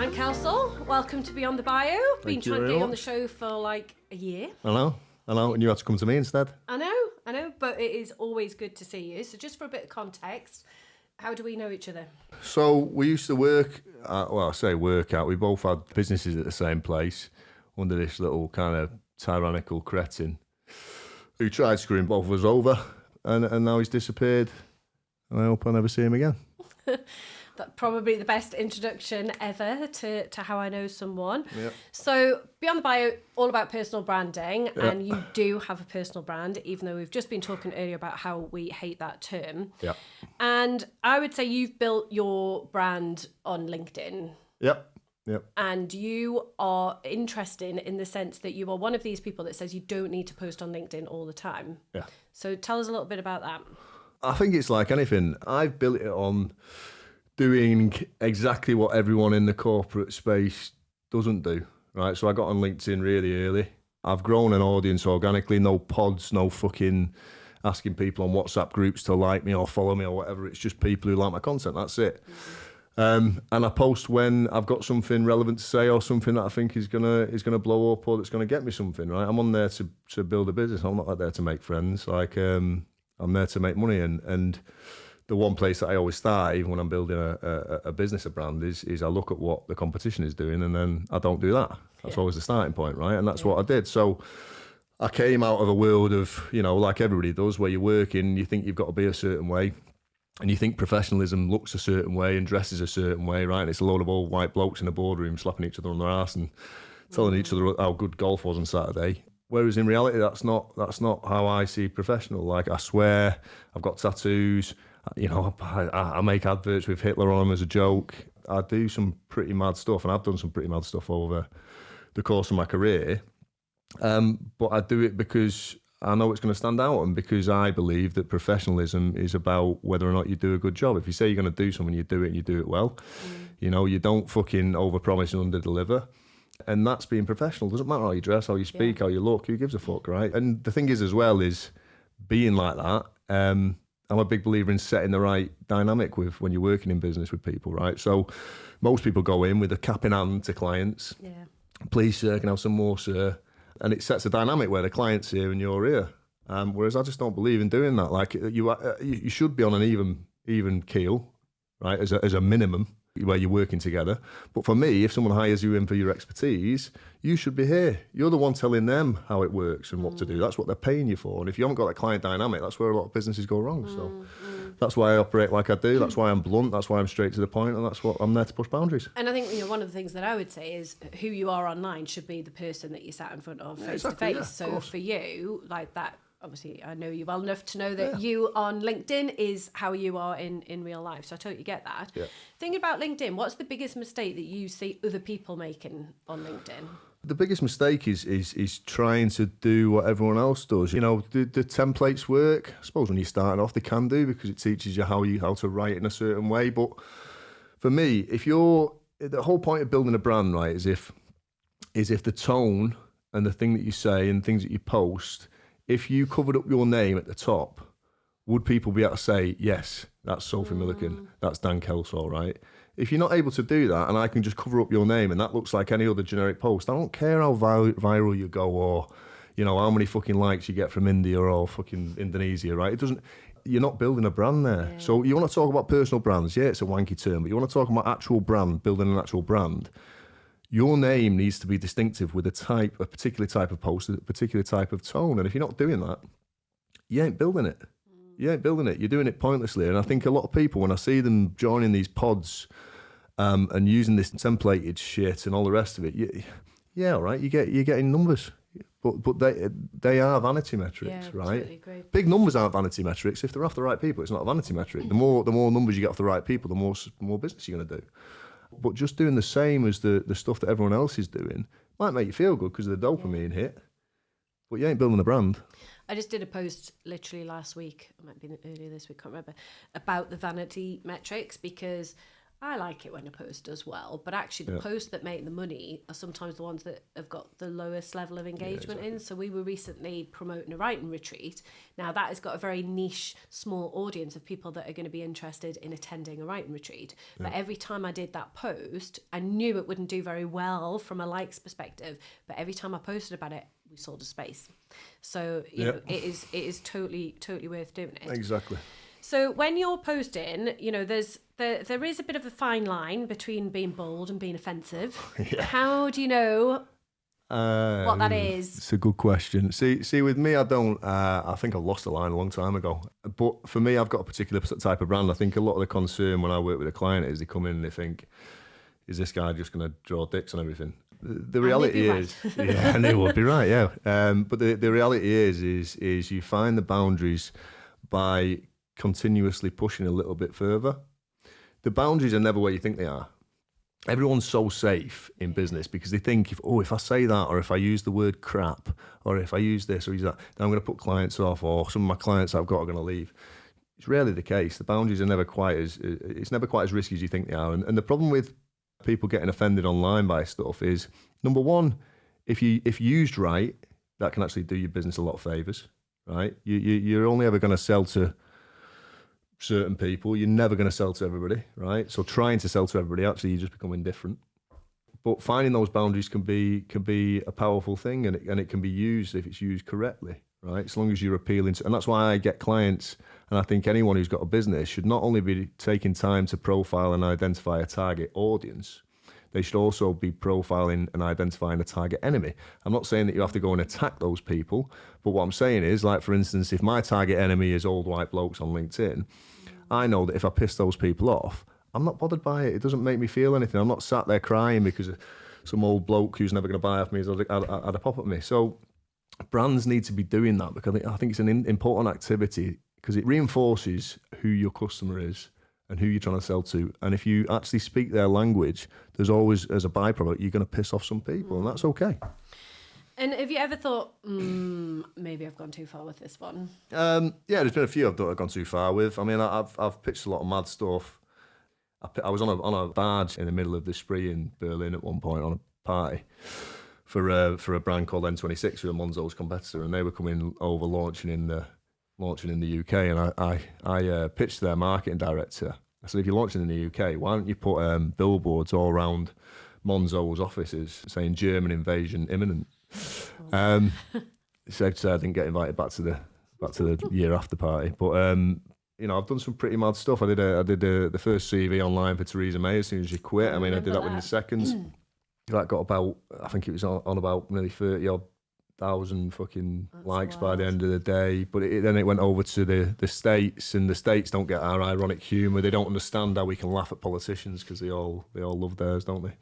Dan Kelsall, welcome to Beyond the Bio. Been trying to get you on the show for like a year. I know, and you had to come to me instead. I know, but it is always good to see you. So just for a bit of context, how do we know each other? So we used to work, I say work out, we both had businesses at the same place under this little kind of tyrannical cretin who tried screwing both of us over, and now he's disappeared, and I hope I never see him again. That's probably the best introduction ever to how I know someone. Yep. So Beyond the Bio, all about personal branding, Yep. and you do have a personal brand, even though we've just been talking earlier about how we hate that term. Yeah. And I would say you've built your brand on LinkedIn. Yep. And you are interesting in the sense that you are one of these people that says you don't need to post on LinkedIn all the time. Yeah. So tell us a little bit about that. I think it's like anything. I've built it on doing exactly what everyone in the corporate space doesn't do, right? So I got on LinkedIn really early. I've grown an audience organically, no pods, no fucking asking people on WhatsApp groups to like me or follow me or whatever. It's just people who like my content, that's it. And I post when I've got something relevant to say or something that I think is gonna blow up or that's gonna get me something, right? I'm on there to build a business. I'm not there to make friends. Like I'm there to make money, and the one place that I always start, even when I'm building a business, a brand, is I look at what the competition is doing, and then I don't do that. That's always the starting point, right? And that's what I did. So I came out of a world of, like everybody does, where you're working, you think you've got to be a certain way, and you think professionalism looks a certain way and dresses a certain way, right? And it's a load of old white blokes in a boardroom slapping each other on their ass and telling each other how good golf was on Saturday. Whereas in reality, that's not how I see professional. Like, I swear, I've got tattoos. I make adverts with Hitler on them as a joke. I do some pretty mad stuff, and I've done some pretty mad stuff over the course of my career. But I do it because I know it's going to stand out, and because I believe that professionalism is about whether or not you do a good job. If you say you're going to do something, you do it, and you do it well. You don't fucking overpromise and underdeliver. And that's being professional. Doesn't matter how you dress, how you speak, how you look. Who gives a fuck, right? And the thing is, as well, is being like that. I'm a big believer in setting the right dynamic with when you're working in business with people, right? So most people go in with a cap in hand to clients. Yeah. Please, sir, can I have some more, sir? And it sets a dynamic where the client's here and you're here. Whereas I just don't believe in doing that. Like you should be on an even keel, right? As a minimum, where you're working together. But for me, if someone hires you in for your expertise, you should be here. You're the one telling them how it works and what to do. That's what they're paying you for. And if you haven't got that client dynamic, that's where a lot of businesses go wrong. So that's why I operate like I do. That's why I'm blunt. That's why I'm straight to the point. And that's what I'm there to push boundaries. And I think one of the things that I would say is who you are online should be the person that you sat in front of face to face. So for you, like that, obviously, I know you well enough to know that you on LinkedIn is how you are in real life. So I totally get that. Yeah. Thinking about LinkedIn, what's the biggest mistake that you see other people making on LinkedIn? The biggest mistake is trying to do what everyone else does. The templates work. I suppose when you start off, they can do, because it teaches you how to write in a certain way. But for me, the whole point of building a brand, right, is if the tone and the thing that you say and things that you post, if you covered up your name at the top, would people be able to say, yes, that's Sophie Milliken, that's Dan Kelsall, right? If you're not able to do that, and I can just cover up your name and that looks like any other generic post, I don't care how viral you go or, how many fucking likes you get from India or fucking Indonesia, right? You're not building a brand there. Yeah. So you want to talk about personal brands, yeah, it's a wanky term, but you want to talk about actual brand, building an actual brand. Your name needs to be distinctive with a particular type of post, a particular type of tone. And if you're not doing that, you ain't building it. You're doing it pointlessly. And I think a lot of people, when I see them joining these pods and using this templated shit and all the rest of it, all right, you're getting numbers. But they are vanity metrics, right? Totally agree. Big numbers aren't vanity metrics. If they're off the right people, it's not a vanity metric. The more numbers you get off the right people, the more business you're going to do. But just doing the same as the stuff that everyone else is doing might make you feel good because of the dopamine hit, but you ain't building a brand. I just did a post literally last week, it might be earlier this week, can't remember, about the vanity metrics, because I like it when a post does well, but actually the posts that make the money are sometimes the ones that have got the lowest level of engagement in. So we were recently promoting a writing retreat. Now that has got a very niche, small audience of people that are going to be interested in attending a writing retreat. But every time I did that post, I knew it wouldn't do very well from a likes perspective, but every time I posted about it, we sold a space. So you know, it is totally worth doing it. Exactly. So when you're posting, you know, there is a bit of a fine line between being bold and being offensive. How do you know what that is? It's a good question. See, with me, I think I lost the line a long time ago. But for me, I've got a particular type of brand. I think a lot of the concern when I work with a client is they come in and they think, is this guy just going to draw dicks on everything? The reality is, and they would be right, yeah. But the reality is you find the boundaries by continuously pushing a little bit further. The boundaries are never where you think they are. Everyone's so safe in business because they think, if I say that, or if I use the word crap, or if I use this or use that, then I'm going to put clients off, or some of my clients I've got are going to leave. It's rarely the case. The boundaries are never quite as risky as you think they are. And the problem with people getting offended online by stuff is, number one, if used right, that can actually do your business a lot of favours, right? You're only ever going to sell to certain people. You're never going to sell to everybody, right? So trying to sell to everybody, actually, you just become indifferent. But finding those boundaries can be a powerful thing, and it can be used if it's used correctly, right? As long as you're appealing to, and that's why I get clients, and I think anyone who's got a business should not only be taking time to profile and identify a target audience, they should also be profiling and identifying a target enemy. I'm not saying that you have to go and attack those people, but what I'm saying is, like, for instance, if my target enemy is old white blokes on LinkedIn, I know that if I piss those people off, I'm not bothered by it. It doesn't make me feel anything. I'm not sat there crying because some old bloke who's never going to buy off me has had a pop at me. So brands need to be doing that, because I think it's an important activity, because it reinforces who your customer is and who you're trying to sell to. And if you actually speak their language, there's always, as a byproduct, you're going to piss off some people, and that's okay. And have you ever thought, maybe I've gone too far with this one? Yeah, there's been a few I've thought I've gone too far with. I mean, I've pitched a lot of mad stuff. I was on a barge in the middle of the spree in Berlin at one point on a party for a brand called N26, who are Monzo's competitor, and they were coming over launching in the UK, and I pitched to their marketing director. I said, if you're launching in the UK, why don't you put billboards all around Monzo's offices saying German invasion imminent? So I didn't get invited back to the year after party, but you know, I've done some pretty mad stuff. I did the first CV online for Theresa May as soon as she quit. I mean, I did that within seconds. That got about, I think it was on about nearly 30,000 fucking likes by the end of the day. But then it went over to the States, and the States don't get our ironic humour. They don't understand how we can laugh at politicians, because they all love theirs, don't they?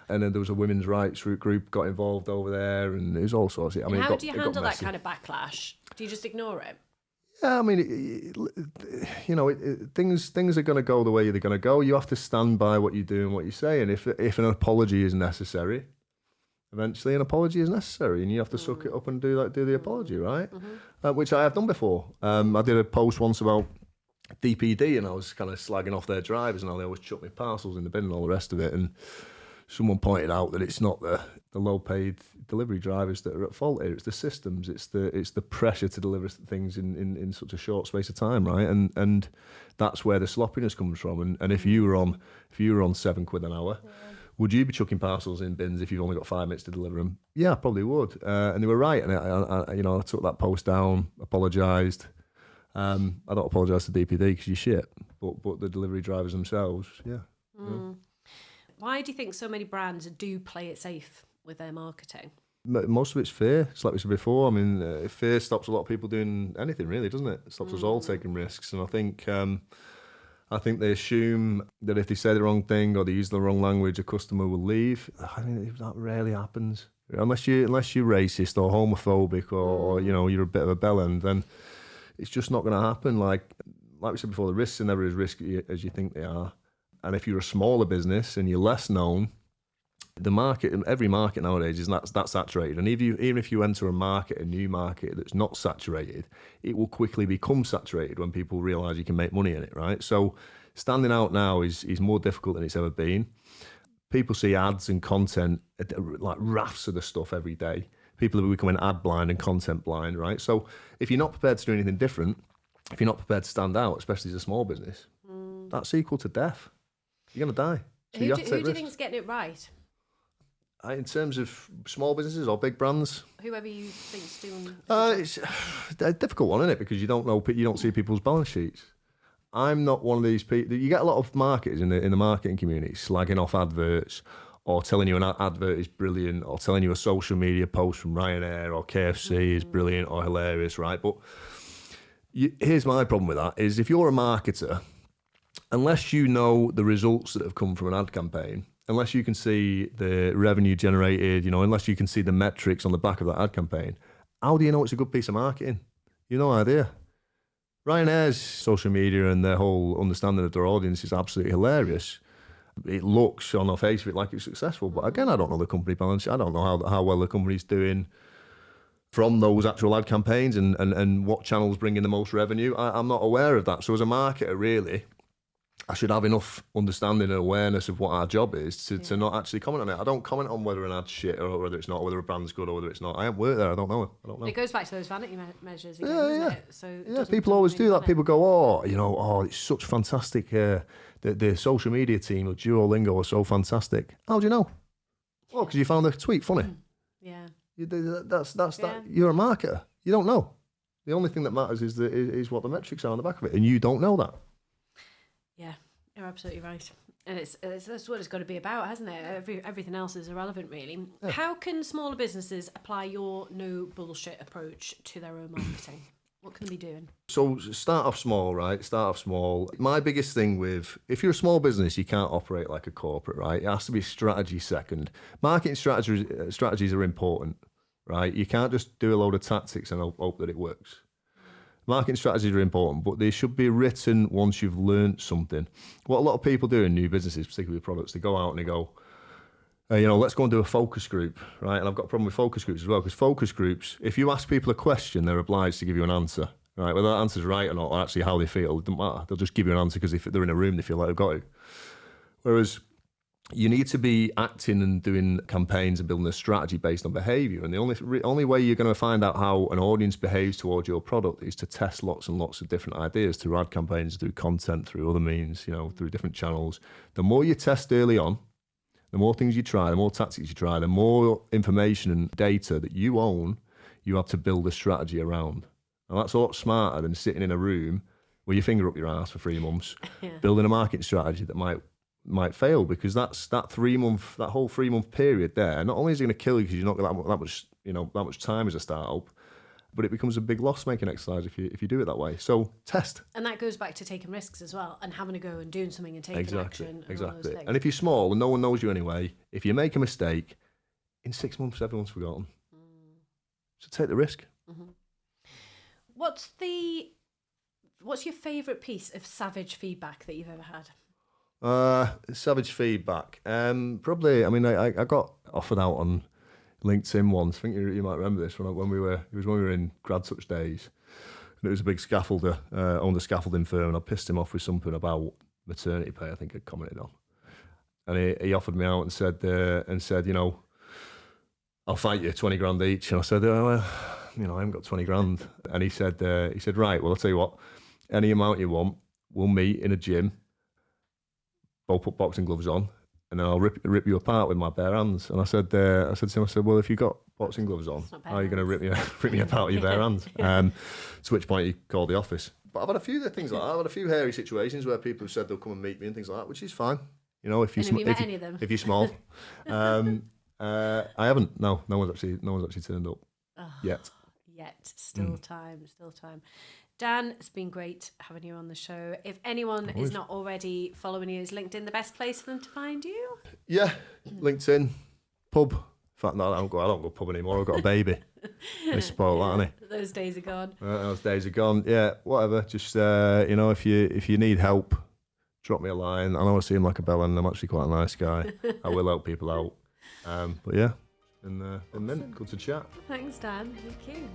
And then there was a women's rights group got involved over there, and there's all sorts of. I mean, how do you handle that kind of backlash? Do you just ignore it? Yeah, I mean, you know, things are going to go the way they're going to go. You have to stand by what you do and what you say, and if an apology is necessary, eventually an apology is necessary, and you have to suck it up and do the apology, right? Which I have done before. I did a post once about DPD, and I was kind of slagging off their drivers and how they always chuck me parcels in the bin and all the rest of it, and someone pointed out that it's not the low-paid delivery drivers that are at fault here. It's the systems. It's the pressure to deliver things in such a short space of time, right? And that's where the sloppiness comes from. And if you were on £7 an hour, would you be chucking parcels in bins if you've only got 5 minutes to deliver them? Yeah, I probably would. And they were right. And I took that post down, apologised. I don't apologise to DPD because you're shit, but the delivery drivers themselves, yeah. Why do you think so many brands do play it safe with their marketing? Most of it's fear. It's like we said before. I mean, fear stops a lot of people doing anything, really, doesn't it? It stops us all taking risks. And I think they assume that if they say the wrong thing or they use the wrong language, a customer will leave. I mean, that rarely happens. Unless you're racist or homophobic or you know, you're a bit of a bellend, then it's just not going to happen. Like we said before, the risks are never as risky as you think they are. And if you're a smaller business and you're less known, the market, every market nowadays is that saturated. And even if you enter a new market that's not saturated, it will quickly become saturated when people realise you can make money in it, right? So standing out now is more difficult than it's ever been. People see ads and content, like rafts of the stuff every day. People are becoming ad blind and content blind, right? So if you're not prepared to do anything different, if you're not prepared to stand out, especially as a small business, that's equal to death. You're going to die. So who do you think is getting it right? In terms of small businesses or big brands? Whoever you think's doing. It's a difficult one, isn't it? Because you don't see people's balance sheets. I'm not one of these people. You get a lot of marketers in the marketing community slagging off adverts, or telling you an advert is brilliant, or telling you a social media post from Ryanair or KFC is brilliant or hilarious, right? But here's my problem with that: is if you're a marketer, unless you know the results that have come from an ad campaign, unless you can see the revenue generated, unless you can see the metrics on the back of that ad campaign, how do you know it's a good piece of marketing? You've no idea. Ryanair's social media and their whole understanding of their audience is absolutely hilarious. It looks on the face of it like it's successful, but again, I don't know the company balance. I don't know how well the company's doing from those actual ad campaigns and what channels bring in the most revenue. I'm not aware of that. So as a marketer, really, I should have enough understanding and awareness of what our job is to not actually comment on it. I don't comment on whether an ad's shit or whether it's not, whether a brand's good or whether it's not. I haven't worked there. I don't know. It goes back to those vanity measures again, doesn't it? So people always do that. People go, it's such fantastic. The social media team of Duolingo are so fantastic. How do you know? Oh, because you found the tweet funny. Yeah. That's that. You're a marketer. You don't know. The only thing that matters is what the metrics are on the back of it, and you don't know that. Yeah, you're absolutely right. And that's what it's got to be about, hasn't it? Everything else is irrelevant, really. Yeah. How can smaller businesses apply your no bullshit approach to their own marketing? What can they be doing? So start off small, right? Start off small. My biggest thing if you're a small business, you can't operate like a corporate, right? It has to be strategy second. Marketing strategies are important, right? You can't just do a load of tactics and hope that it works. Marketing strategies are important, but they should be written once you've learned something. What a lot of people do in new businesses, particularly with products, they go out and they go, let's go and do a focus group, right? And I've got a problem with focus groups as well, because focus groups, if you ask people a question, they're obliged to give you an answer, right? Whether that answer's right or not, or actually how they feel, it doesn't matter. They'll just give you an answer because if they're in a room, they feel like they've got to. Whereas you need to be acting and doing campaigns and building a strategy based on behaviour. And the only way you're going to find out how an audience behaves towards your product is to test lots and lots of different ideas through ad campaigns, through content, through other means, through different channels. The more you test early on, the more things you try, the more tactics you try, the more information and data that you own, you have to build a strategy around. And that's a lot smarter than sitting in a room with your finger up your ass for 3 months, building a marketing strategy that might fail, because that whole 3 month period there, not only is it going to kill you because you're not got that much time as a startup, but it becomes a big loss making exercise if you do it that way. So test. And that goes back to taking risks as well, and having a go and doing something and taking action. Exactly. And if you're small and no one knows you anyway, if you make a mistake, in 6 months everyone's forgotten. So take the risk. Mm-hmm. What's your favourite piece of savage feedback that you've ever had? Savage feedback. Probably. I mean, I got offered out on LinkedIn once. I think you might remember this when we were in grad touch days, and it was a big scaffolder, owned a scaffolding firm, and I pissed him off with something about maternity pay. I think I'd commented on, and he offered me out and said, I'll fight you 20 grand each. And I said, I haven't got 20 grand. And he said, right, well, I'll tell you what, any amount you want, we'll meet in a gym. Both put boxing gloves on, and then I'll rip you apart with my bare hands. And I said to him, well, if you've got boxing gloves on, how are you going to rip me apart with your bare hands? To which point he called the office. But I've had a few things like that. I've had a few hairy situations where people have said they'll come and meet me and things like that, which is fine. If you're small. I haven't. No one's actually turned up yet. Still time. Dan, it's been great having you on the show. If anyone is not already following you, is LinkedIn the best place for them to find you? Yeah, LinkedIn, pub. In fact, no, I don't go pub anymore. I've got a baby. They spoil that, haven't they? Those days are gone. Those days are gone. Yeah, whatever. Just if you need help, drop me a line. I know I seem like a bellend. I'm actually quite a nice guy. I will help people out. But yeah, and then good to chat. Thanks, Dan. Thank you.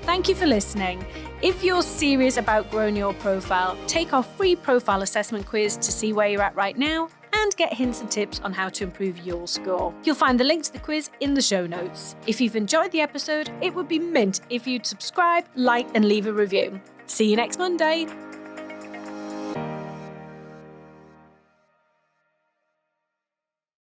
Thank you for listening. If you're serious about growing your profile, take our free profile assessment quiz to see where you're at right now and get hints and tips on how to improve your score. You'll find the link to the quiz in the show notes. If you've enjoyed the episode, it would be mint if you'd subscribe, like, and leave a review. See you next Monday.